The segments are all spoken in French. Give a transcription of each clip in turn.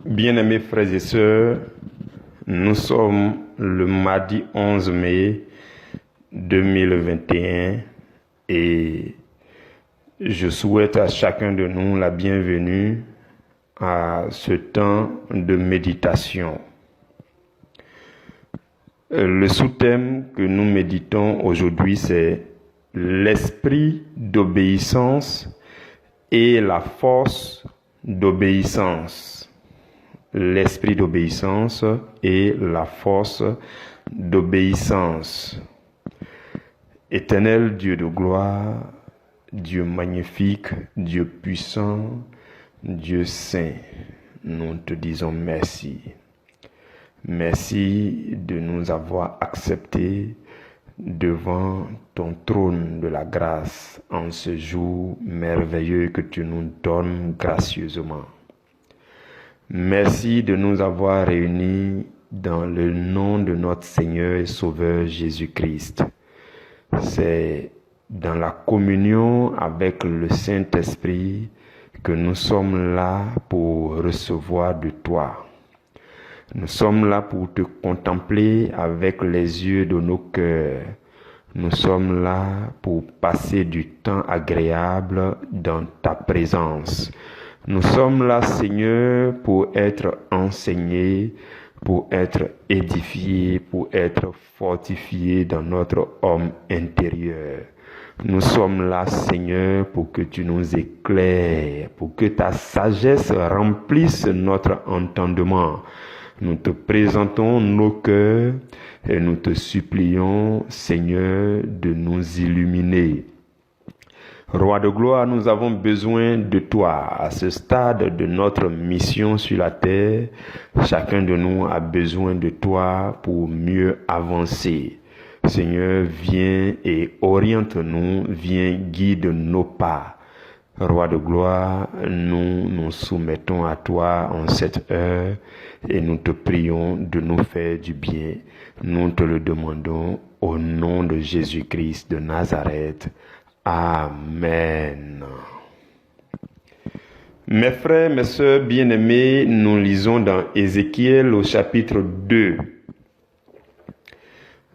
Bien-aimés frères et sœurs, nous sommes le mardi 11 mai 2021 et je souhaite à chacun de nous la bienvenue à ce temps de méditation. Le sous-thème que nous méditons aujourd'hui, c'est l'esprit d'obéissance et la force d'obéissance. L'esprit d'obéissance et la force d'obéissance. Éternel Dieu de gloire, Dieu magnifique, Dieu puissant, Dieu saint, nous te disons merci. Merci de nous avoir acceptés devant ton trône de la grâce en ce jour merveilleux que tu nous donnes gracieusement. Merci de nous avoir réunis dans le nom de notre Seigneur et Sauveur Jésus-Christ. C'est dans la communion avec le Saint-Esprit que nous sommes là pour recevoir de toi. Nous sommes là pour te contempler avec les yeux de nos cœurs. Nous sommes là pour passer du temps agréable dans ta présence. Nous sommes là, Seigneur, pour être enseignés, pour être édifiés, pour être fortifiés dans notre homme intérieur. Nous sommes là, Seigneur, pour que tu nous éclaires, pour que ta sagesse remplisse notre entendement. Nous te présentons nos cœurs et nous te supplions, Seigneur, de nous illuminer. Roi de gloire, nous avons besoin de toi. À ce stade de notre mission sur la terre, chacun de nous a besoin de toi pour mieux avancer. Seigneur, viens et oriente-nous, viens guide nos pas. Roi de gloire, nous nous soumettons à toi en cette heure et nous te prions de nous faire du bien. Nous te le demandons au nom de Jésus-Christ de Nazareth. Amen. Mes frères, mes sœurs bien-aimés, nous lisons dans Ézéchiel au chapitre 2.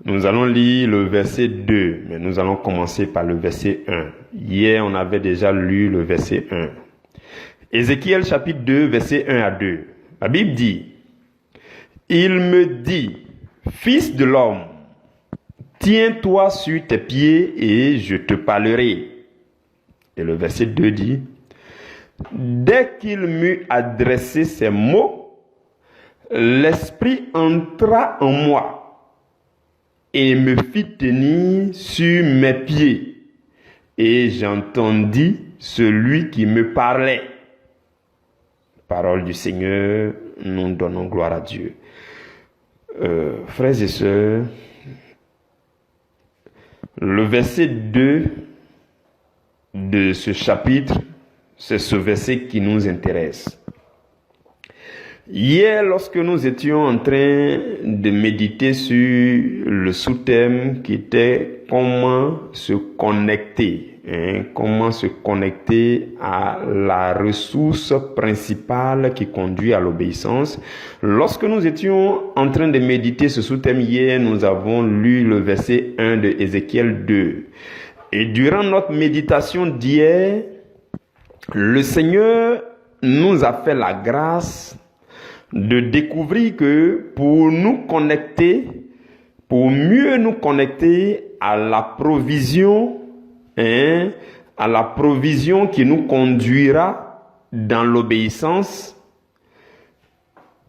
Nous allons lire le verset 2, mais nous allons commencer par le verset 1. Hier, on avait déjà lu le verset 1. Ézéchiel chapitre 2, verset 1 à 2. La Bible dit, « Il me dit, fils de l'homme, tiens-toi sur tes pieds et je te parlerai. » Et le verset 2 dit, « Dès qu'il m'eut adressé ces mots, l'Esprit entra en moi et me fit tenir sur mes pieds. Et j'entendis celui qui me parlait. » Parole du Seigneur, nous donnons gloire à Dieu. Frères et sœurs, le verset 2 de ce chapitre, c'est ce verset qui nous intéresse. Hier, lorsque nous étions en train de méditer sur le sous-thème qui était comment se connecter, comment se connecter à la ressource principale qui conduit à l'obéissance. Lorsque nous étions en train de méditer ce sous-thème hier, nous avons lu le verset 1 de Ézéchiel 2. Et durant notre méditation d'hier, le Seigneur nous a fait la grâce de découvrir que pour nous connecter, pour mieux nous connecter à la provision, à la provision qui nous conduira dans l'obéissance,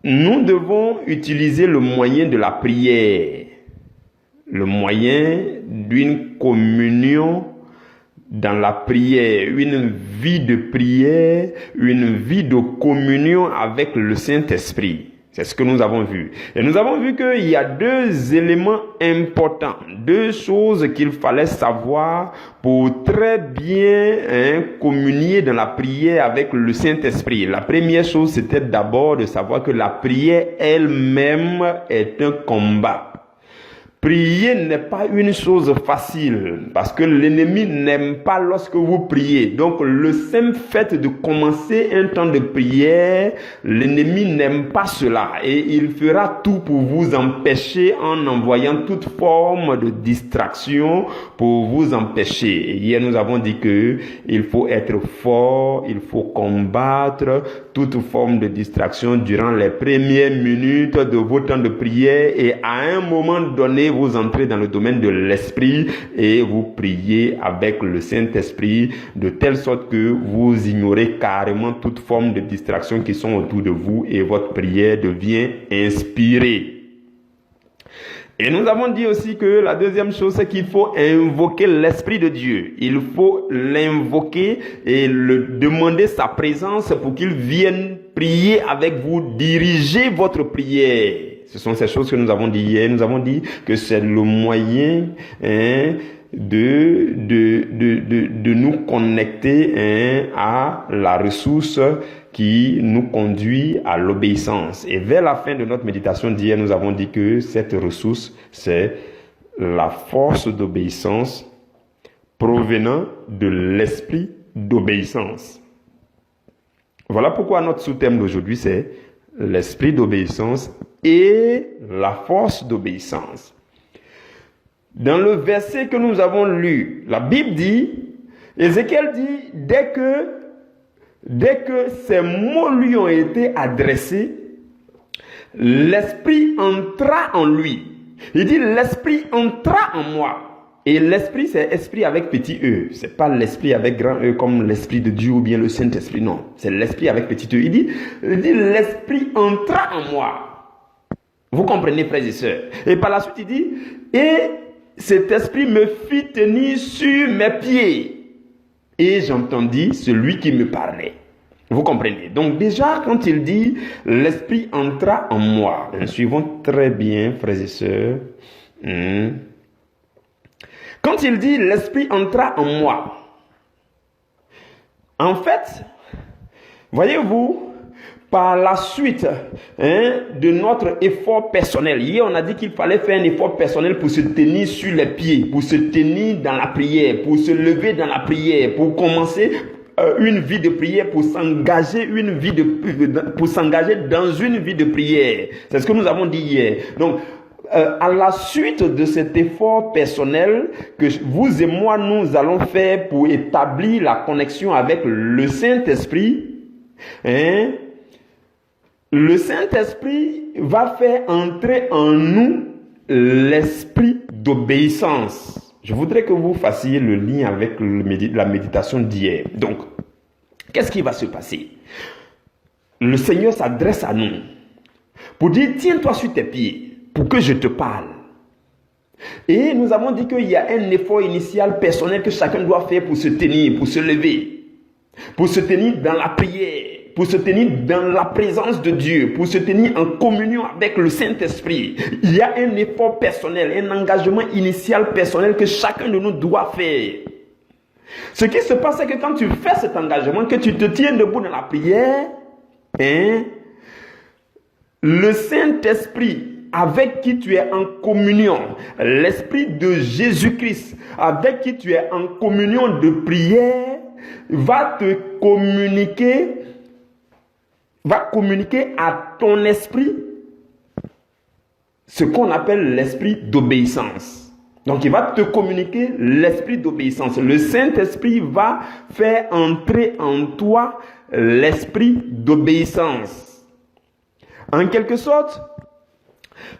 nous devons utiliser le moyen de la prière, le moyen d'une communion dans la prière, une vie de prière, une vie de communion avec le Saint-Esprit. C'est ce que nous avons vu. Et nous avons vu qu'il y a deux éléments importants, deux choses qu'il fallait savoir pour très bien communier dans la prière avec le Saint-Esprit. La première chose, c'était d'abord de savoir que la prière elle-même est un combat. Prier n'est pas une chose facile parce que l'ennemi n'aime pas lorsque vous priez. Donc le simple fait de commencer un temps de prière, l'ennemi n'aime pas cela et il fera tout pour vous empêcher en envoyant toute forme de distraction pour vous empêcher. Et hier nous avons dit que il faut être fort, il faut combattre toute forme de distraction durant les premières minutes de vos temps de prière et à un moment donné vous entrez dans le domaine de l'esprit et vous priez avec le Saint-Esprit de telle sorte que vous ignorez carrément toute forme de distraction qui sont autour de vous et votre prière devient inspirée. Et nous avons dit aussi que la deuxième chose, c'est qu'il faut invoquer l'Esprit de Dieu. Il faut l'invoquer et le demander sa présence pour qu'il vienne prier avec vous, diriger votre prière. Ce sont ces choses que nous avons dit hier. Nous avons dit que c'est le moyen de nous connecter à la ressource qui nous conduit à l'obéissance. Et vers la fin de notre méditation d'hier, nous avons dit que cette ressource, c'est la force d'obéissance provenant de l'esprit d'obéissance. Voilà pourquoi notre sous-thème d'aujourd'hui, c'est l'esprit d'obéissance et la force d'obéissance. Dans le verset que nous avons lu, la Bible dit, Ézéchiel dit, dès que ces mots lui ont été adressés, l'esprit entra en lui. Il dit, l'esprit entra en moi. Et l'esprit, c'est esprit avec petit e. C'est pas l'esprit avec grand e comme l'esprit de Dieu ou bien le Saint-Esprit. Non, c'est l'esprit avec petit e. Il dit, l'esprit entra en moi. Vous comprenez, frères et sœurs. Et par la suite, il dit, et cet esprit me fit tenir sur mes pieds. Et j'entendis celui qui me parlait. Vous comprenez? Donc déjà, quand il dit, l'esprit entra en moi. Suivons très bien, frères et sœurs. Quand il dit, l'esprit entra en moi. En fait, voyez-vous, par la suite de notre effort personnel. Hier, on a dit qu'il fallait faire un effort personnel pour se tenir sur les pieds, pour se tenir dans la prière, pour se lever dans la prière, pour commencer une vie de prière, pour s'engager pour s'engager dans une vie de prière. C'est ce que nous avons dit hier. Donc, à la suite de cet effort personnel que vous et moi, nous allons faire pour établir la connexion avec le Saint-Esprit, le Saint-Esprit va faire entrer en nous l'esprit d'obéissance. Je voudrais que vous fassiez le lien avec la méditation d'hier. Donc, qu'est-ce qui va se passer? Le Seigneur s'adresse à nous pour dire, tiens-toi sur tes pieds pour que je te parle. Et nous avons dit qu'il y a un effort initial personnel que chacun doit faire pour se tenir, pour se lever, pour se tenir dans la prière, pour se tenir dans la présence de Dieu, pour se tenir en communion avec le Saint-Esprit. Il y a un effort personnel, un engagement initial personnel que chacun de nous doit faire. Ce qui se passe, c'est que quand tu fais cet engagement, que tu te tiens debout dans la prière, le Saint-Esprit avec qui tu es en communion, l'Esprit de Jésus-Christ avec qui tu es en communion de prière, va communiquer à ton esprit ce qu'on appelle l'esprit d'obéissance. Donc il va te communiquer l'esprit d'obéissance. Le Saint-Esprit va faire entrer en toi l'esprit d'obéissance. En quelque sorte,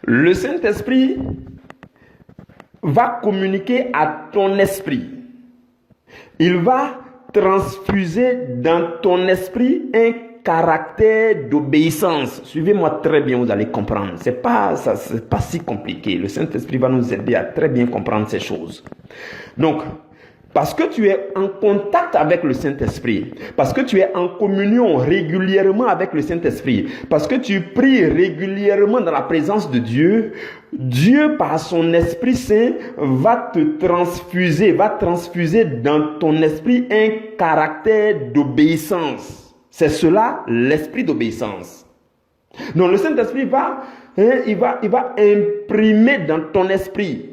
le Saint-Esprit va communiquer à ton esprit. Il va transfuser dans ton esprit un caractère d'obéissance. Suivez-moi très bien, vous allez comprendre. C'est pas si compliqué. Le Saint-Esprit va nous aider à très bien comprendre ces choses. Donc, parce que tu es en contact avec le Saint-Esprit, parce que tu es en communion régulièrement avec le Saint-Esprit, parce que tu pries régulièrement dans la présence de Dieu, Dieu par son Esprit Saint va transfuser dans ton esprit un caractère d'obéissance. C'est cela l'esprit d'obéissance. Donc le Saint-Esprit il va imprimer dans ton esprit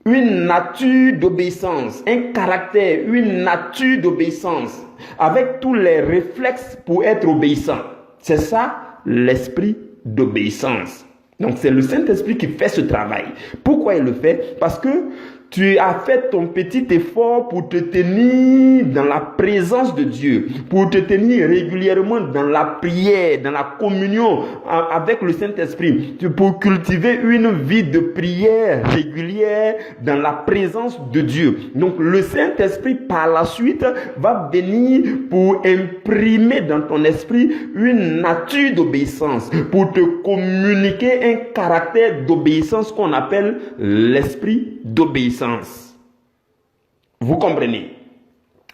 une nature d'obéissance, un caractère, une nature d'obéissance, avec tous les réflexes pour être obéissant. C'est ça l'esprit d'obéissance. Donc c'est le Saint-Esprit qui fait ce travail. Pourquoi il le fait? Parce que tu as fait ton petit effort pour te tenir dans la présence de Dieu, pour te tenir régulièrement dans la prière, dans la communion avec le Saint-Esprit, pour cultiver une vie de prière régulière dans la présence de Dieu. Donc le Saint-Esprit par la suite va venir pour imprimer dans ton esprit une nature d'obéissance, pour te communiquer un caractère d'obéissance qu'on appelle l'esprit d'obéissance. Vous comprenez?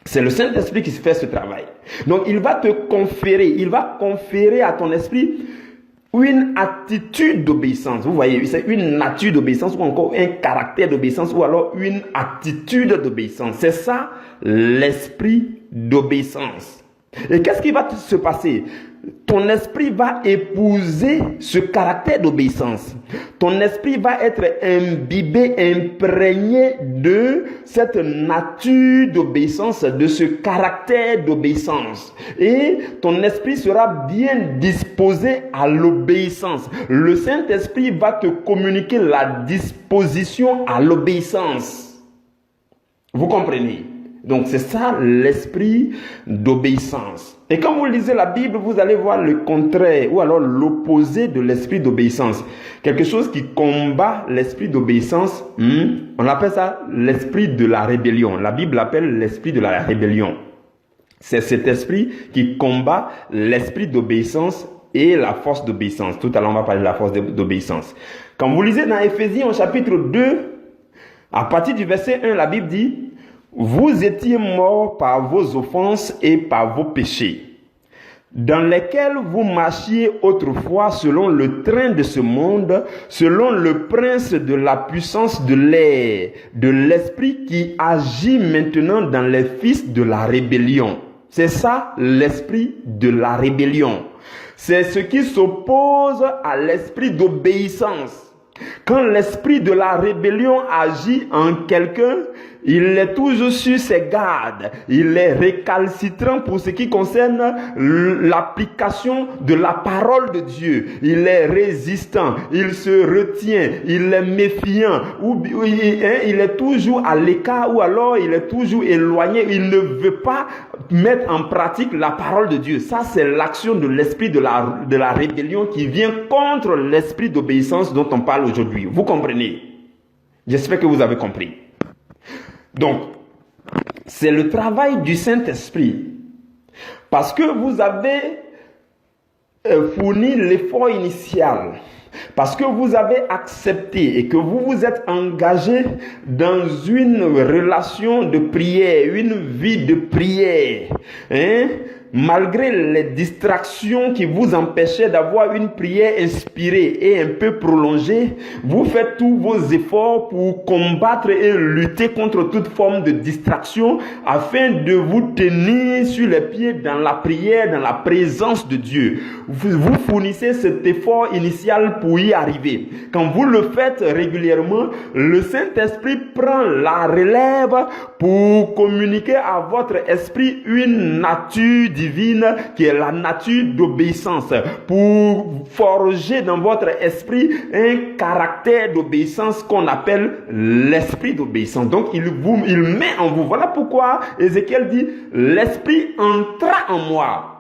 C'est le Saint-Esprit qui fait ce travail. Donc il va te conférer à ton esprit une attitude d'obéissance. Vous voyez, c'est une nature d'obéissance ou encore un caractère d'obéissance ou alors une attitude d'obéissance. C'est ça l'esprit d'obéissance. Et qu'est-ce qui va se passer? Ton esprit va épouser ce caractère d'obéissance. Ton esprit va être imbibé, imprégné de cette nature d'obéissance, de ce caractère d'obéissance. Et ton esprit sera bien disposé à l'obéissance. Le Saint-Esprit va te communiquer la disposition à l'obéissance. Vous comprenez? Donc c'est ça l'esprit d'obéissance. Et quand vous lisez la Bible, vous allez voir le contraire ou alors l'opposé de l'esprit d'obéissance. Quelque chose qui combat l'esprit d'obéissance, on appelle ça l'esprit de la rébellion. La Bible l'appelle l'esprit de la rébellion. C'est cet esprit qui combat l'esprit d'obéissance et la force d'obéissance. Tout à l'heure, on va parler de la force d'obéissance. Quand vous lisez dans Éphésiens au chapitre 2, à partir du verset 1, la Bible dit: vous étiez morts par vos offenses et par vos péchés, dans lesquels vous marchiez autrefois selon le train de ce monde, selon le prince de la puissance de l'air, de l'esprit qui agit maintenant dans les fils de la rébellion. C'est ça l'esprit de la rébellion. C'est ce qui s'oppose à l'esprit d'obéissance. Quand l'esprit de la rébellion agit en quelqu'un, il est toujours sur ses gardes. Il est récalcitrant pour ce qui concerne l'application de la parole de Dieu. Il est résistant, il se retient, il est méfiant, il est toujours à l'écart ou alors il est toujours éloigné. Il ne veut pas mettre en pratique la parole de Dieu. Ça, c'est l'action de l'esprit de la rébellion qui vient contre l'esprit d'obéissance dont on parle aujourd'hui. Vous comprenez? J'espère que vous avez compris. Donc, c'est le travail du Saint-Esprit. Parce que vous avez fourni l'effort initial, parce que vous avez accepté et que vous vous êtes engagé dans une relation de prière, une vie de prière, malgré les distractions qui vous empêchaient d'avoir une prière inspirée et un peu prolongée, vous faites tous vos efforts pour combattre et lutter contre toute forme de distraction afin de vous tenir sur les pieds dans la prière, dans la présence de Dieu. Vous fournissez cet effort initial pour y arriver. Quand vous le faites régulièrement, le Saint-Esprit prend la relève pour communiquer à votre esprit une nature divine qui est la nature d'obéissance, pour forger dans votre esprit un caractère d'obéissance qu'on appelle l'esprit d'obéissance. Donc il met en vous. Voilà pourquoi Ézéchiel dit: l'esprit entra en moi.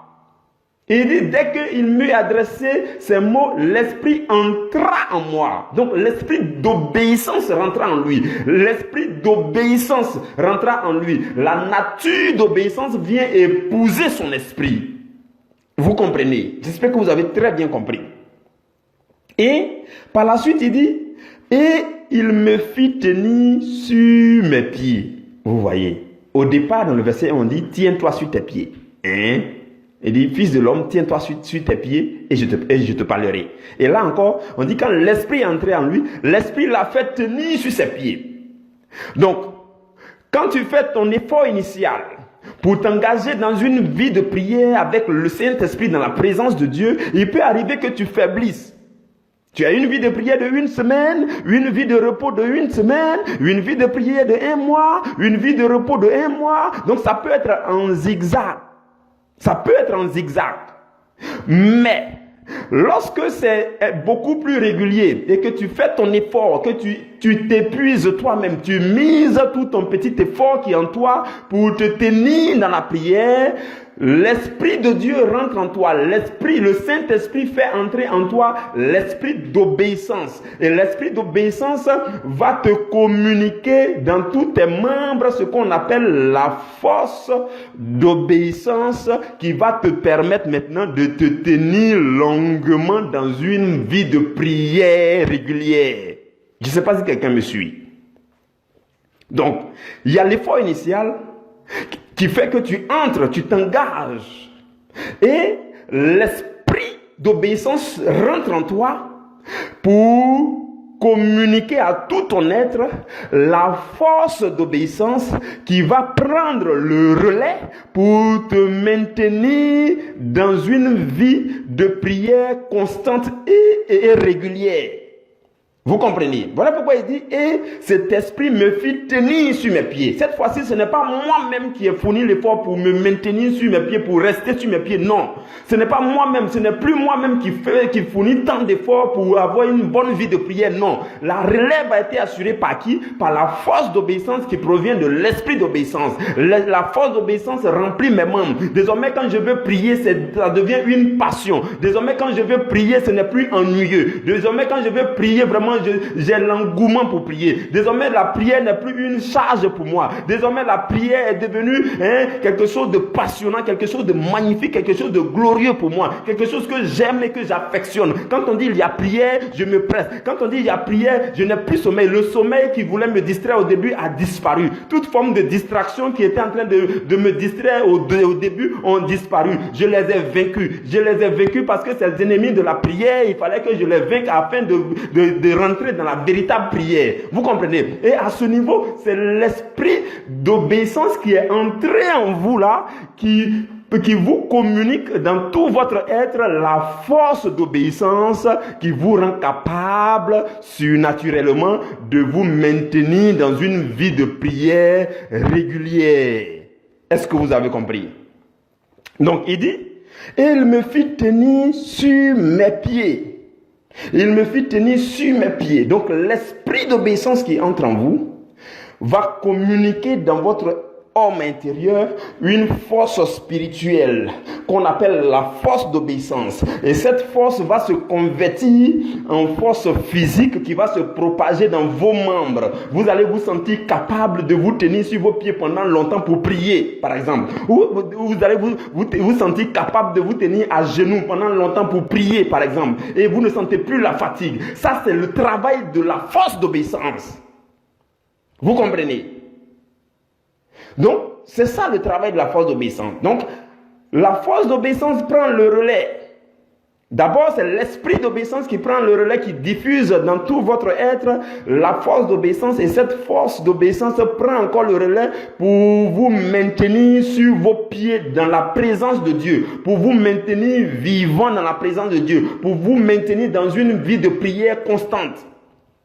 Il dit, dès qu'il m'eut adressé ces mots, l'esprit entra en moi. Donc l'esprit d'obéissance rentra en lui. L'esprit d'obéissance rentra en lui. La nature d'obéissance vient épouser son esprit. Vous comprenez? J'espère que vous avez très bien compris. Et par la suite, il dit, et il me fit tenir sur mes pieds. Vous voyez, au départ, dans le verset, on dit, tiens-toi sur tes pieds. Il dit, fils de l'homme, tiens-toi sur tes pieds et je te parlerai. Et là encore, on dit, quand l'esprit est entré en lui, l'esprit l'a fait tenir sur ses pieds. Donc, quand tu fais ton effort initial, pour t'engager dans une vie de prière avec le Saint-Esprit dans la présence de Dieu, il peut arriver que tu faiblisses. Tu as une vie de prière de 1 semaine, une vie de repos de 1 semaine, une vie de prière de 1 mois, une vie de repos de 1 mois. Donc ça peut être en zigzag. Ça peut être en zigzag. Mais lorsque c'est beaucoup plus régulier et que tu fais ton effort, que tu t'épuises toi-même, tu mises tout ton petit effort qui est en toi pour te tenir dans la prière, l'Esprit de Dieu rentre en toi. Le Saint-Esprit fait entrer en toi l'esprit d'obéissance. Et l'esprit d'obéissance va te communiquer dans tous tes membres ce qu'on appelle la force d'obéissance qui va te permettre maintenant de te tenir longuement dans une vie de prière régulière. Je ne sais pas si quelqu'un me suit. Donc, il y a l'effort initial qui fait que tu entres, tu t'engages. Et l'esprit d'obéissance rentre en toi pour communiquer à tout ton être la force d'obéissance qui va prendre le relais pour te maintenir dans une vie de prière constante et régulière. Vous comprenez? Voilà pourquoi il dit, et cet esprit me fit tenir sur mes pieds. Cette fois-ci, ce n'est pas moi-même qui ai fourni l'effort pour me maintenir sur mes pieds, pour rester sur mes pieds. Non. Ce n'est pas moi-même, ce n'est plus moi-même qui fournit tant d'efforts pour avoir une bonne vie de prière. Non. La relève a été assurée par qui? Par la force d'obéissance qui provient de l'esprit d'obéissance. La force d'obéissance remplit mes membres. Désormais, quand je veux prier, ça devient une passion. Désormais, quand je veux prier, ce n'est plus ennuyeux. Désormais, quand je veux prier, vraiment, j'ai l'engouement pour prier. Désormais, la prière n'est plus une charge pour moi. Désormais, la prière est devenue quelque chose de passionnant, quelque chose de magnifique, quelque chose de glorieux pour moi. Quelque chose que j'aime et que j'affectionne. Quand on dit il y a prière, je me presse. Quand on dit il y a prière, je n'ai plus sommeil. Le sommeil qui voulait me distraire au début a disparu. Toute forme de distraction qui était en train de me distraire au début ont disparu. Je les ai vaincus. Je les ai vaincus parce que c'est les ennemis de la prière. Il fallait que je les vainque afin de rentrer dans la véritable prière. Vous comprenez? Et à ce niveau, c'est l'esprit d'obéissance qui est entré en vous là, qui vous communique dans tout votre être la force d'obéissance qui vous rend capable surnaturellement de vous maintenir dans une vie de prière régulière. Est-ce que vous avez compris? Donc il dit, il me fit tenir sur mes pieds. Il me fit tenir sur mes pieds. Donc l'esprit d'obéissance qui entre en vous va communiquer dans votre homme intérieur une force spirituelle qu'on appelle la force d'obéissance. Et cette force va se convertir en force physique qui va se propager dans vos membres. Vous allez vous sentir capable de vous tenir sur vos pieds pendant longtemps pour prier, par exemple. Ou vous allez vous sentir capable de vous tenir à genoux pendant longtemps pour prier, par exemple. Et vous ne sentez plus la fatigue. Ça, c'est le travail de la force d'obéissance. Vous comprenez? Donc, c'est ça le travail de la force d'obéissance. Donc, la force d'obéissance prend le relais. D'abord, c'est l'esprit d'obéissance qui prend le relais, qui diffuse dans tout votre être la force d'obéissance. Et cette force d'obéissance prend encore le relais pour vous maintenir sur vos pieds dans la présence de Dieu, pour vous maintenir vivant dans la présence de Dieu, pour vous maintenir dans une vie de prière constante.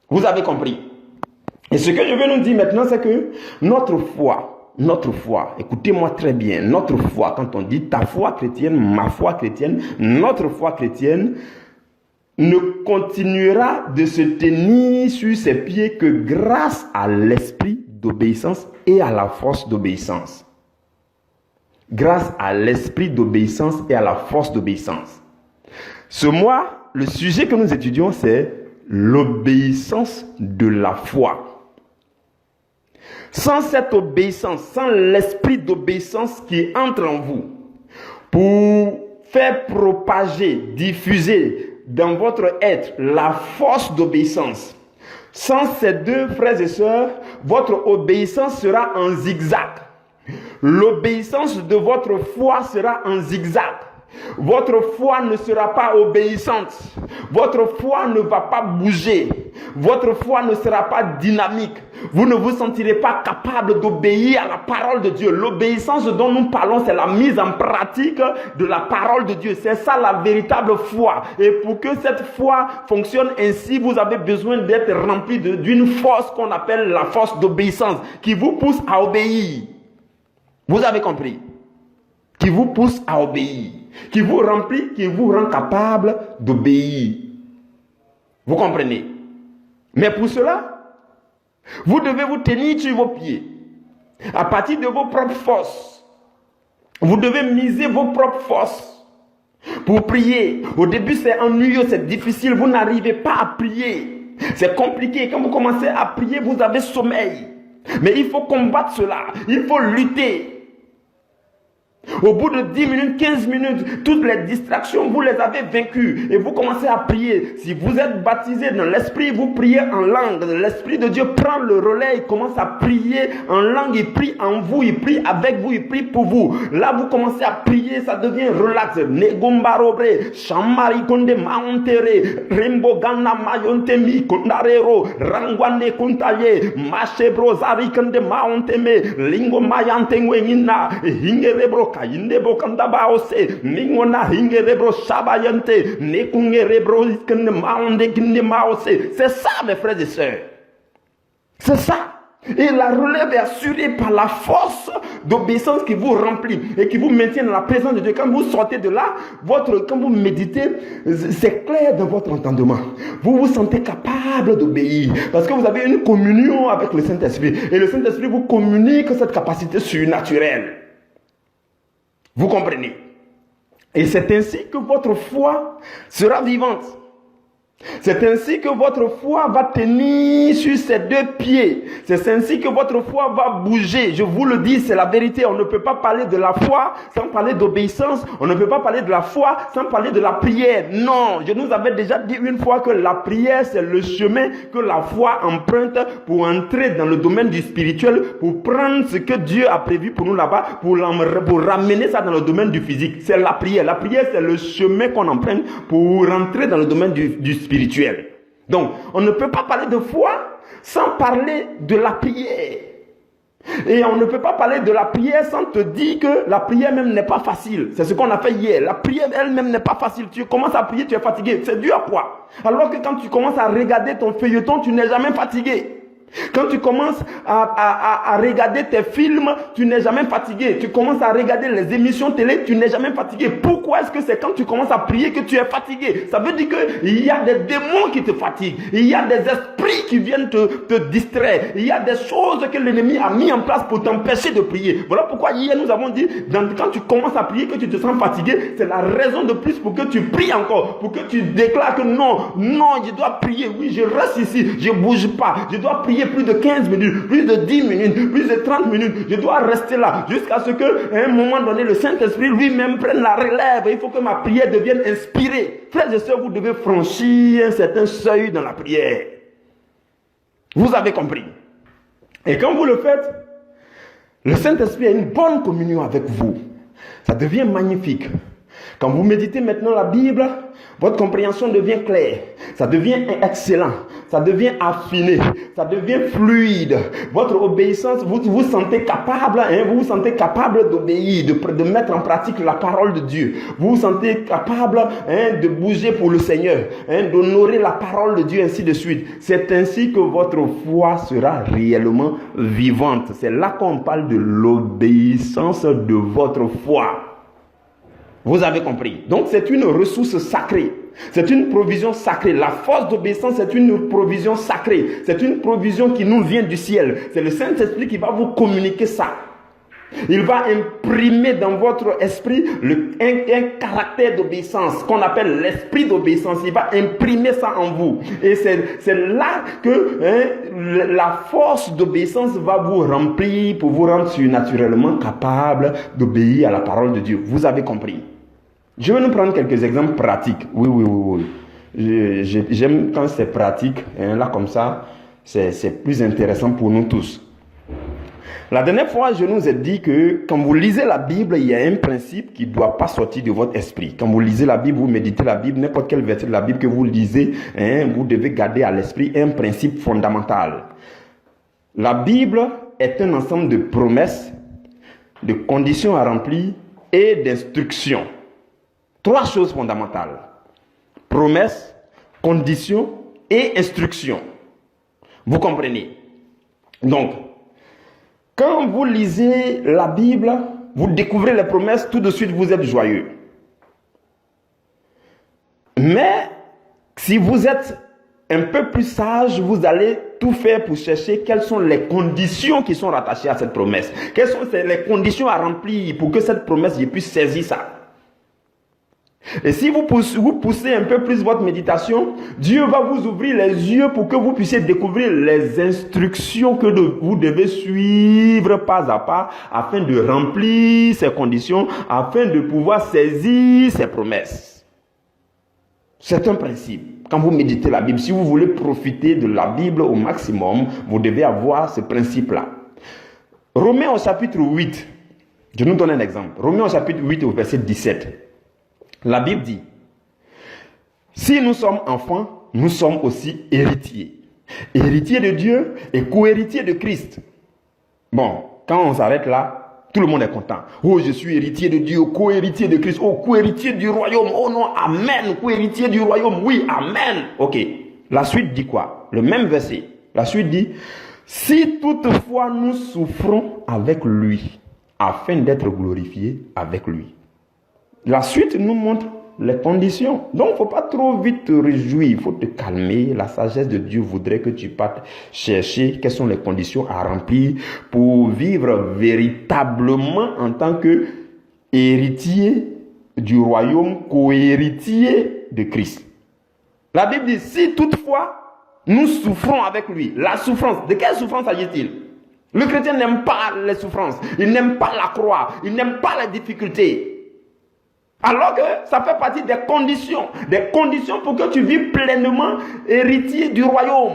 Vous avez compris? Et ce que je veux nous dire maintenant, c'est que notre foi, écoutez-moi très bien, notre foi, quand on dit ta foi chrétienne, ma foi chrétienne, notre foi chrétienne ne continuera de se tenir sur ses pieds que grâce à l'esprit d'obéissance et à la force d'obéissance. Grâce à l'esprit d'obéissance et à la force d'obéissance. Ce mois, le sujet que nous étudions, c'est l'obéissance de la foi. Sans cette obéissance, sans l'esprit d'obéissance qui entre en vous, pour faire propager, diffuser dans votre être la force d'obéissance, sans ces deux frères et sœurs, votre obéissance sera en zigzag. L'obéissance de votre foi sera en zigzag. Votre foi ne sera pas obéissante. Votre foi ne va pas bouger. Votre foi ne sera pas dynamique. vous ne vous sentirez pas capable d'obéir à la parole de Dieu. L'obéissance dont nous parlons, c'est la mise en pratique de la parole de Dieu. C'est ça la véritable foi. Et pour que cette foi fonctionne ainsi, vous avez besoin d'être rempli d'une force qu'on appelle la force d'obéissance, qui vous pousse à obéir. Vous avez compris? Qui vous pousse à obéir, qui vous remplit, qui vous rend capable d'obéir. Vous comprenez? Mais pour cela, vous devez vous tenir sur vos pieds, à partir de vos propres forces. Vous devez miser vos propres forces pour prier. Au début, c'est ennuyeux, c'est difficile, vous n'arrivez pas à prier. C'est compliqué. Quand vous commencez à prier, vous avez sommeil. Mais il faut combattre cela, il faut lutter. Au bout de 10 minutes, 15 minutes, toutes les distractions, vous les avez vaincues et vous commencez à prier. Si vous êtes baptisé dans l'esprit, vous priez en langue. L'esprit de Dieu prend le relais, il commence à prier en langue, il prie en vous, il prie avec vous, il prie pour vous. Là, vous commencez à prier, ça devient relax. Negombarobre, Shamari konde maontere, Rembo gana mayontemi kondarero, Rangwane kontaye, Machebro zari konde maonteme, Lingo mayantengwe ngina, Hingerebro kayinde bokanda baose mingona hingerebro shabayante nekungerebro iskende maonde kinde maose. C'est ça, mes frères et sœurs. C'est ça. Et la relève est assurée par la force d'obéissance qui vous remplit et qui vous maintient dans la présence de Dieu. Quand vous sortez de là, quand vous méditez, c'est clair dans votre entendement. Vous vous sentez capable d'obéir parce que vous avez une communion avec le Saint-Esprit. Et le Saint-Esprit vous communique cette capacité surnaturelle. Vous comprenez? Et c'est ainsi que votre foi sera vivante. C'est ainsi que votre foi va tenir sur ses deux pieds. C'est ainsi que votre foi va bouger. Je vous le dis, c'est la vérité. On ne peut pas parler de la foi sans parler d'obéissance. On ne peut pas parler de la foi sans parler de la prière. Non, je nous avais déjà dit une fois que la prière, c'est le chemin que la foi emprunte pour entrer dans le domaine du spirituel, pour prendre ce que Dieu a prévu pour nous là-bas, pour ramener ça dans le domaine du physique. C'est la prière. La prière, c'est le chemin qu'on emprunte pour rentrer dans le domaine du spirituel. Donc, on ne peut pas parler de foi sans parler de la prière. Et on ne peut pas parler de la prière sans te dire que la prière même n'est pas facile. C'est ce qu'on a fait hier. La prière elle-même n'est pas facile. Tu commences à prier, tu es fatigué. C'est dû à quoi? Alors que quand tu commences à regarder ton feuilleton, tu n'es jamais fatigué. Quand tu commences à regarder tes films, tu n'es jamais fatigué. Tu commences à regarder les émissions télé, tu n'es jamais fatigué. Pourquoi est-ce que c'est quand tu commences à prier que tu es fatigué? Ça veut dire qu'il y a des démons qui te fatiguent. Il y a des esprits qui viennent te distraire. Il y a des choses que l'ennemi a mis en place pour t'empêcher de prier. Voilà pourquoi hier nous avons dit, quand tu commences à prier que tu te sens fatigué, c'est la raison de plus pour que tu pries encore. Pour que tu déclares que non, je dois prier. Oui, je reste ici, je ne bouge pas. Je dois prier plus de 15 minutes, plus de 10 minutes, plus de 30 minutes. Je dois rester là jusqu'à ce qu'à un moment donné, le Saint-Esprit lui-même prenne la relève. Il faut que ma prière devienne inspirée. Frères et sœurs, vous devez franchir un certain seuil dans la prière. Vous avez compris. Et quand vous le faites, le Saint-Esprit a une bonne communion avec vous. Ça devient magnifique. Quand vous méditez maintenant la Bible, votre compréhension devient claire, ça devient excellent, ça devient affiné, ça devient fluide. Votre obéissance, vous vous sentez capable, vous vous sentez capable d'obéir, de mettre en pratique la parole de Dieu. Vous vous sentez capable de bouger pour le Seigneur, d'honorer la parole de Dieu, ainsi de suite. C'est ainsi que votre foi sera réellement vivante. C'est là qu'on parle de l'obéissance de votre foi. Vous avez compris. Donc c'est une ressource sacrée. C'est une provision sacrée. La force d'obéissance, c'est une provision sacrée. C'est une provision qui nous vient du ciel. C'est le Saint-Esprit qui va vous communiquer ça. Il va imprimer dans votre esprit un caractère d'obéissance qu'on appelle l'esprit d'obéissance. Il va imprimer ça en vous. Et c'est là que la force d'obéissance va vous remplir pour vous rendre surnaturellement capable d'obéir à la parole de Dieu. Vous avez compris. Je vais nous prendre quelques exemples pratiques. Oui. J'aime quand c'est pratique. Là, comme ça, c'est plus intéressant pour nous tous. La dernière fois, je nous ai dit que quand vous lisez la Bible, il y a un principe qui ne doit pas sortir de votre esprit. Quand vous lisez la Bible, vous méditez la Bible, n'importe quel verset de la Bible que vous lisez, vous devez garder à l'esprit un principe fondamental. La Bible est un ensemble de promesses, de conditions à remplir et d'instructions. 3 choses fondamentales. Promesses, conditions et instructions. Vous comprenez? Donc, quand vous lisez la Bible, vous découvrez les promesses, tout de suite vous êtes joyeux. Mais si vous êtes un peu plus sage, vous allez tout faire pour chercher quelles sont les conditions qui sont rattachées à cette promesse. Quelles sont les conditions à remplir pour que cette promesse, je puisse saisir ça. Et si vous poussez un peu plus votre méditation, Dieu va vous ouvrir les yeux pour que vous puissiez découvrir les instructions que vous devez suivre pas à pas afin de remplir ces conditions, afin de pouvoir saisir ces promesses. C'est un principe. Quand vous méditez la Bible, si vous voulez profiter de la Bible au maximum, vous devez avoir ce principe-là. Romains au chapitre 8, je nous donne un exemple. Romains au chapitre 8 au verset 17. La Bible dit, si nous sommes enfants, nous sommes aussi héritiers. Héritiers de Dieu et co-héritiers de Christ. Bon, quand on s'arrête là, tout le monde est content. Oh, je suis héritier de Dieu, co-héritier de Christ. Oh, co-héritier du royaume. Oh non, amen. Co-héritier du royaume. Oui, amen. Ok. La suite dit quoi? Le même verset. La suite dit, si toutefois nous souffrons avec lui, afin d'être glorifiés avec lui. La suite nous montre les conditions. Donc, il ne faut pas trop vite te réjouir. Il faut te calmer. La sagesse de Dieu voudrait que tu partes chercher quelles sont les conditions à remplir pour vivre véritablement en tant que héritier du royaume, co-héritier de Christ. La Bible dit, si toutefois nous souffrons avec lui, la souffrance, de quelle souffrance s'agit-il? Le chrétien n'aime pas les souffrances. Il n'aime pas la croix. Il n'aime pas les difficultés. Alors que ça fait partie des conditions pour que tu vives pleinement héritier du royaume.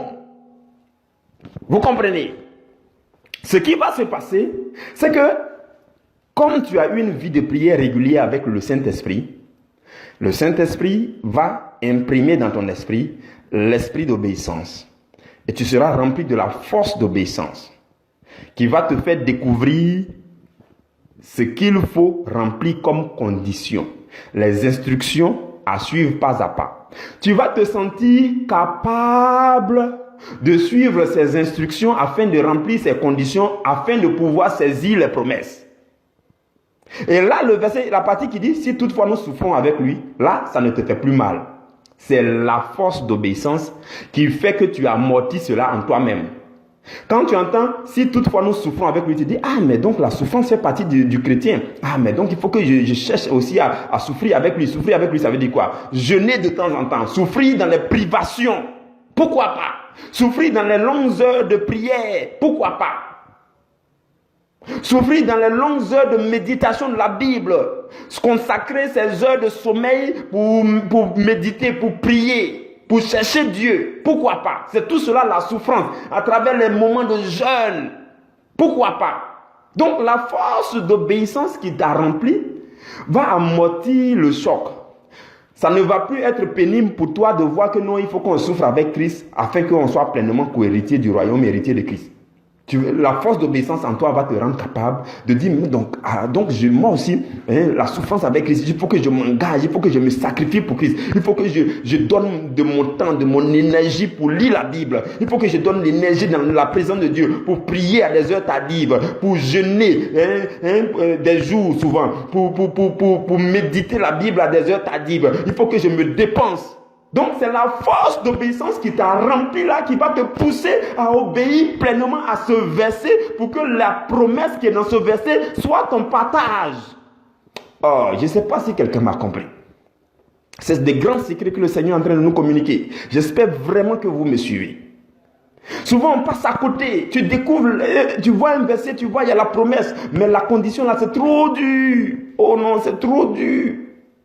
Vous comprenez? Ce qui va se passer, c'est que comme tu as eu une vie de prière régulière avec le Saint-Esprit va imprimer dans ton esprit l'esprit d'obéissance. Et tu seras rempli de la force d'obéissance qui va te faire découvrir ce qu'il faut remplir comme condition, les instructions à suivre pas à pas. Tu vas te sentir capable de suivre ces instructions afin de remplir ces conditions, afin de pouvoir saisir les promesses. Et là, le verset, la partie qui dit, si toutefois nous souffrons avec lui, là, ça ne te fait plus mal. C'est la force d'obéissance qui fait que tu amortis cela en toi-même. Quand tu entends, si toutefois nous souffrons avec lui, tu dis, ah, mais donc la souffrance fait partie du chrétien. Ah, mais donc il faut que je cherche aussi à souffrir avec lui. Souffrir avec lui, ça veut dire quoi? Jeûner de temps en temps, souffrir dans les privations. Pourquoi pas? Souffrir dans les longues heures de prière. Pourquoi pas? Souffrir dans les longues heures de méditation de la Bible. Consacrer ces heures de sommeil pour méditer, pour prier. Pour chercher Dieu, pourquoi pas? C'est tout cela la souffrance, à travers les moments de jeûne. Pourquoi pas? Donc la force d'obéissance qui t'a rempli va amortir le choc. Ça ne va plus être pénible pour toi de voir que non, il faut qu'on souffre avec Christ afin qu'on soit pleinement co-héritier du royaume, héritier de Christ. La force d'obéissance en toi va te rendre capable de dire, donc moi aussi, la souffrance avec Christ, il faut que je m'engage, il faut que je me sacrifie pour Christ, il faut que je donne de mon temps, de mon énergie pour lire la Bible, il faut que je donne l'énergie dans la présence de Dieu, pour prier à des heures tardives, pour jeûner des jours souvent, pour méditer la Bible à des heures tardives, il faut que je me dépense. Donc c'est la force d'obéissance qui t'a rempli là, qui va te pousser à obéir pleinement à ce verset pour que la promesse qui est dans ce verset soit ton partage. Oh, je ne sais pas si quelqu'un m'a compris. C'est des grands secrets que le Seigneur est en train de nous communiquer. J'espère vraiment que vous me suivez. Souvent on passe à côté, tu découvres, tu vois un verset, tu vois il y a la promesse, mais la condition là c'est trop dur. Oh non, c'est trop dur.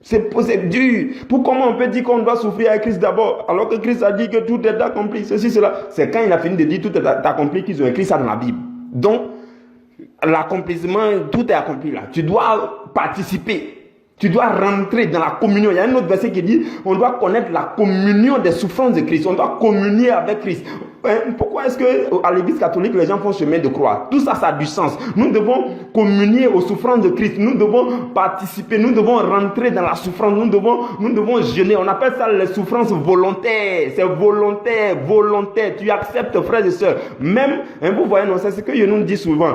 C'est dur. Comment on peut dire qu'on doit souffrir avec Christ d'abord, alors que Christ a dit que tout est accompli, ceci, cela. C'est quand il a fini de dire tout est accompli qu'ils ont écrit ça dans la Bible. Donc, l'accomplissement, tout est accompli là. Tu dois participer. Tu dois rentrer dans la communion. Il y a un autre verset qui dit, on doit connaître la communion des souffrances de Christ. On doit communier avec Christ. Pourquoi est-ce qu'à l'église catholique, les gens font chemin de croix? Tout ça, ça a du sens. Nous devons communier aux souffrances de Christ. Nous devons participer. Nous devons rentrer dans la souffrance. Nous devons jeûner. On appelle ça les souffrances volontaires. C'est volontaire, volontaire. Tu acceptes, frères et sœurs. Même, vous voyez, non, c'est ce que je nous dis souvent.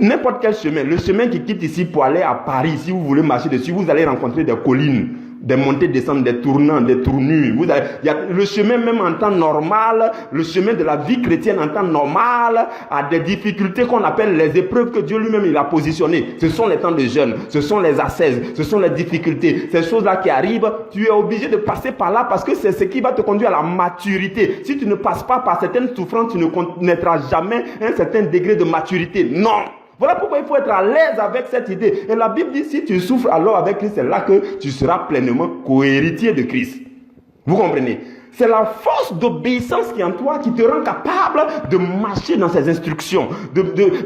N'importe quel chemin, le chemin qui quitte ici pour aller à Paris, si vous voulez marcher dessus, vous allez rencontrer des collines, des montées, descentes, des tournants, des tournures. Il y a le chemin même en temps normal, le chemin de la vie chrétienne en temps normal, a des difficultés qu'on appelle les épreuves que Dieu lui-même il a positionnées. Ce sont les temps de jeûne, ce sont les ascèses, ce sont les difficultés, ces choses-là qui arrivent. Tu es obligé de passer par là parce que c'est ce qui va te conduire à la maturité. Si tu ne passes pas par certaines souffrances, tu ne connaîtras jamais un certain degré de maturité. Non! Voilà pourquoi il faut être à l'aise avec cette idée. Et la Bible dit, si tu souffres alors avec Christ, c'est là que tu seras pleinement co-héritier de Christ. Vous comprenez? C'est la force d'obéissance qui est en toi qui te rend capable de marcher dans ses instructions,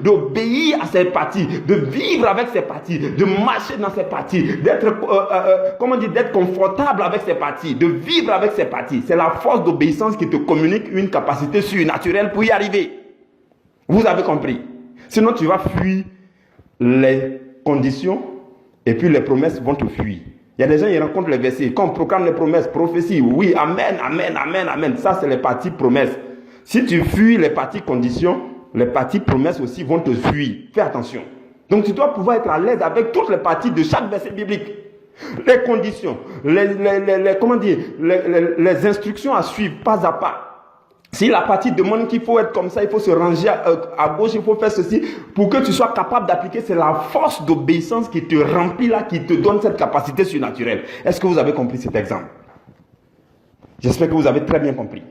d'obéir à ses parties, de vivre avec ses parties, de marcher dans ses parties, d'être confortable avec ses parties, de vivre avec ses parties. C'est la force d'obéissance qui te communique une capacité surnaturelle pour y arriver. Vous avez compris? Sinon, tu vas fuir les conditions et puis les promesses vont te fuir. Il y a des gens qui rencontrent les versets. Quand on proclame les promesses, prophéties, oui, amen, amen, amen, amen. Ça, c'est les parties promesses. Si tu fuis les parties conditions, les parties promesses aussi vont te fuir. Fais attention. Donc, tu dois pouvoir être à l'aise avec toutes les parties de chaque verset biblique. Les conditions, les instructions à suivre pas à pas. Si la partie demande qu'il faut être comme ça, il faut se ranger à gauche, il faut faire ceci, pour que tu sois capable d'appliquer, c'est la force d'obéissance qui te remplit là, qui te donne cette capacité surnaturelle. Est-ce que vous avez compris cet exemple? J'espère que vous avez très bien compris.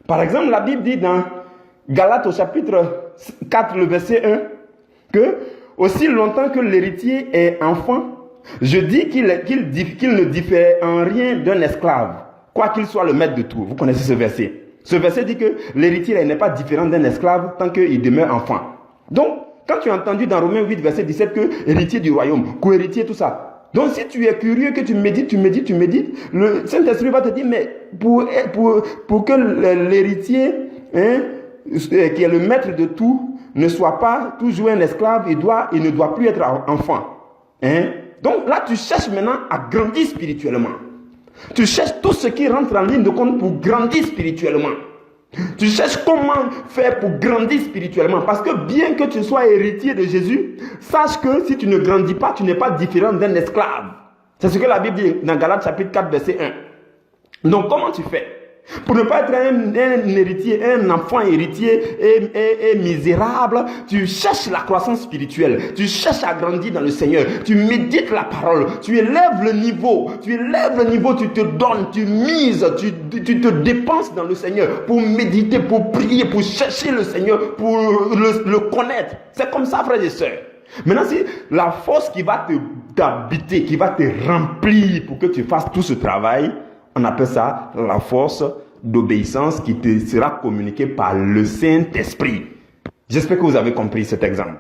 Par exemple, la Bible dit dans Galates au chapitre 4, le verset 1, que aussi longtemps que l'héritier est enfant, je dis qu'il ne diffère en rien d'un esclave, quoi qu'il soit le maître de tout. Vous connaissez ce verset? Ce verset dit que l'héritier n'est pas différent d'un esclave tant qu'il demeure enfant. Donc, quand tu as entendu dans Romains 8, verset 17 que héritier du royaume, co-héritier, tout ça. Donc, si tu es curieux, que tu médites, le Saint-Esprit va te dire, mais pour que l'héritier, qui est le maître de tout, ne soit pas toujours un esclave, il ne doit plus être enfant. Donc là, tu cherches maintenant à grandir spirituellement. Tu cherches tout ce qui rentre en ligne de compte pour grandir spirituellement. Tu cherches comment faire pour grandir spirituellement. Parce que bien que tu sois héritier de Jésus, sache que si tu ne grandis pas, tu n'es pas différent d'un esclave. C'est ce que la Bible dit dans Galates chapitre 4, verset 1. Donc comment tu fais? Pour ne pas être un héritier, un enfant héritier et misérable, tu cherches la croissance spirituelle, tu cherches à grandir dans le Seigneur, tu médites la parole, tu élèves le niveau, tu te donnes, tu mises, tu te dépenses dans le Seigneur pour méditer, pour prier, pour chercher le Seigneur, pour le connaître. C'est comme ça, frères et sœurs. Maintenant, c'est la force qui va t'habiter, qui va te remplir pour que tu fasses tout ce travail. On appelle ça la force d'obéissance qui te sera communiquée par le Saint-Esprit. J'espère que vous avez compris cet exemple.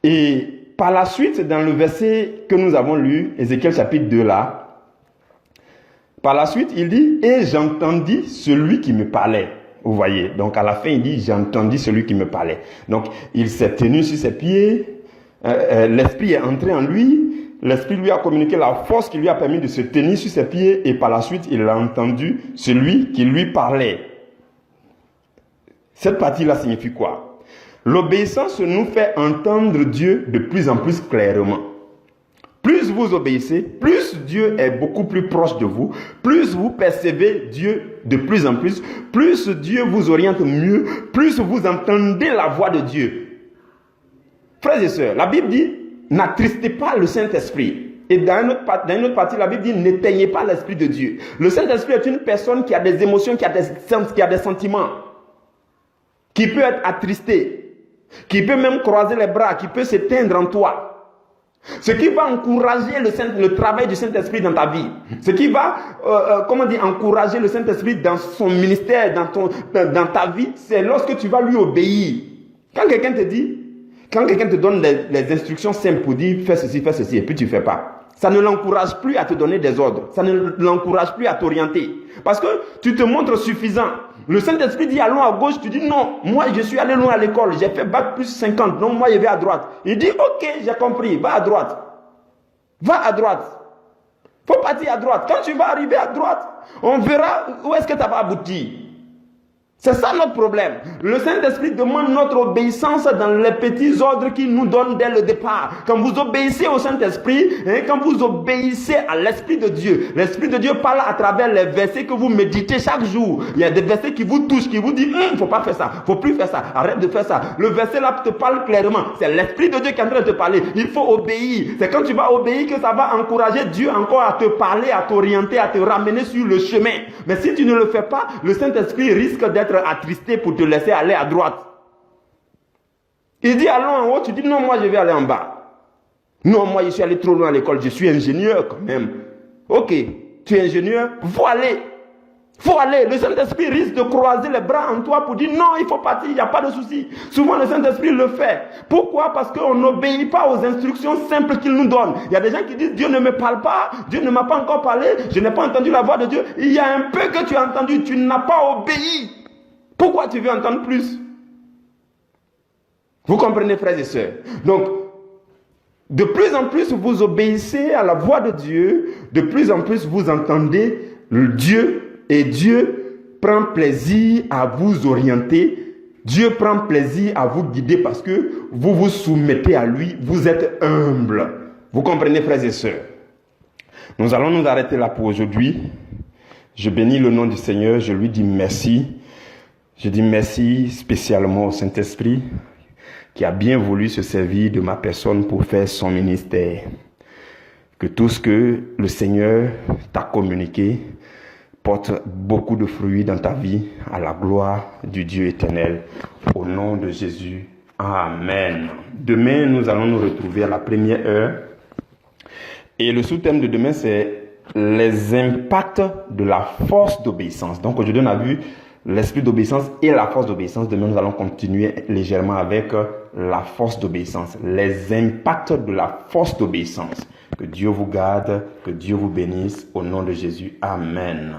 Et par la suite, dans le verset que nous avons lu, Ézéchiel chapitre 2 là, par la suite, il dit « Et j'entendis celui qui me parlait ». Vous voyez, donc à la fin, il dit « J'entendis celui qui me parlait ». Donc, il s'est tenu sur ses pieds, l'Esprit est entré en lui, l'Esprit lui a communiqué la force qui lui a permis de se tenir sur ses pieds et par la suite, il a entendu celui qui lui parlait. Cette partie-là signifie quoi? L'obéissance nous fait entendre Dieu de plus en plus clairement. Plus vous obéissez, plus Dieu est beaucoup plus proche de vous, plus vous percevez Dieu de plus en plus Dieu vous oriente mieux, plus vous entendez la voix de Dieu. Frères et sœurs, la Bible dit, n'attristez pas le Saint-Esprit. Et dans une autre partie, la Bible dit, n'éteignez pas l'Esprit de Dieu. Le Saint-Esprit est une personne qui a des émotions, qui a des sentiments, qui peut être attristé, qui peut même croiser les bras, qui peut s'éteindre en toi. Ce qui va encourager le travail du Saint-Esprit dans ta vie. Ce qui va, encourager le Saint-Esprit dans son ministère, dans ta vie, c'est lorsque tu vas lui obéir. Quand quelqu'un te donne les instructions simples pour dire fais ceci, et puis tu ne fais pas. ça ne l'encourage plus à te donner des ordres. Ça ne l'encourage plus à t'orienter. Parce que tu te montres suffisant. Le Saint-Esprit dit allons à gauche, tu dis non, moi je suis allé loin à l'école, j'ai fait bac plus 50, donc moi je vais à droite. Il dit ok, j'ai compris, va à droite. Va à droite. Faut partir à droite. Quand tu vas arriver à droite, on verra où est-ce que ça va aboutir. C'est ça notre problème. Le Saint-Esprit demande notre obéissance dans les petits ordres qu'il nous donne dès le départ. Quand vous obéissez au Saint-Esprit, quand vous obéissez à l'Esprit de Dieu, l'Esprit de Dieu parle à travers les versets que vous méditez chaque jour. Il y a des versets qui vous touchent, qui vous disent faut pas faire ça, faut plus faire ça, arrête de faire ça. Le verset là te parle clairement. C'est l'Esprit de Dieu qui est en train de te parler. Il faut obéir. C'est quand tu vas obéir que ça va encourager Dieu encore à te parler, à t'orienter, à te ramener sur le chemin. Mais si tu ne le fais pas, le Saint-Esprit risque d'être attristé pour te laisser aller à droite. Il dit allons en haut, tu dis non, moi je vais aller en bas. Non, moi je suis allé trop loin à l'école, je suis ingénieur quand même. Ok, tu es ingénieur, faut aller. Faut aller. Le Saint-Esprit risque de croiser les bras en toi pour dire non, il faut partir, il n'y a pas de souci. Souvent le Saint-Esprit le fait. Pourquoi? Parce qu'on n'obéit pas aux instructions simples qu'il nous donne. Il y a des gens qui disent Dieu ne me parle pas, Dieu ne m'a pas encore parlé, je n'ai pas entendu la voix de Dieu. Il y a un peu que tu as entendu, tu n'as pas obéi. Pourquoi tu veux entendre plus? Vous comprenez, frères et sœurs? Donc, de plus en plus vous obéissez à la voix de Dieu, de plus en plus vous entendez Dieu, et Dieu prend plaisir à vous orienter. Dieu prend plaisir à vous guider parce que vous vous soumettez à lui, vous êtes humble. Vous comprenez, frères et sœurs? Nous allons nous arrêter là pour aujourd'hui. Je bénis le nom du Seigneur, je lui dis merci. Je dis merci spécialement au Saint-Esprit qui a bien voulu se servir de ma personne pour faire son ministère. Que tout ce que le Seigneur t'a communiqué porte beaucoup de fruits dans ta vie à la gloire du Dieu éternel. Au nom de Jésus. Amen. Demain, nous allons nous retrouver à la première heure. Et le sous-thème de demain, c'est les impacts de la force d'obéissance. Donc aujourd'hui, on a vu l'esprit d'obéissance et la force d'obéissance. Demain, nous allons continuer légèrement avec la force d'obéissance. Les impacts de la force d'obéissance. Que Dieu vous garde, que Dieu vous bénisse. Au nom de Jésus. Amen.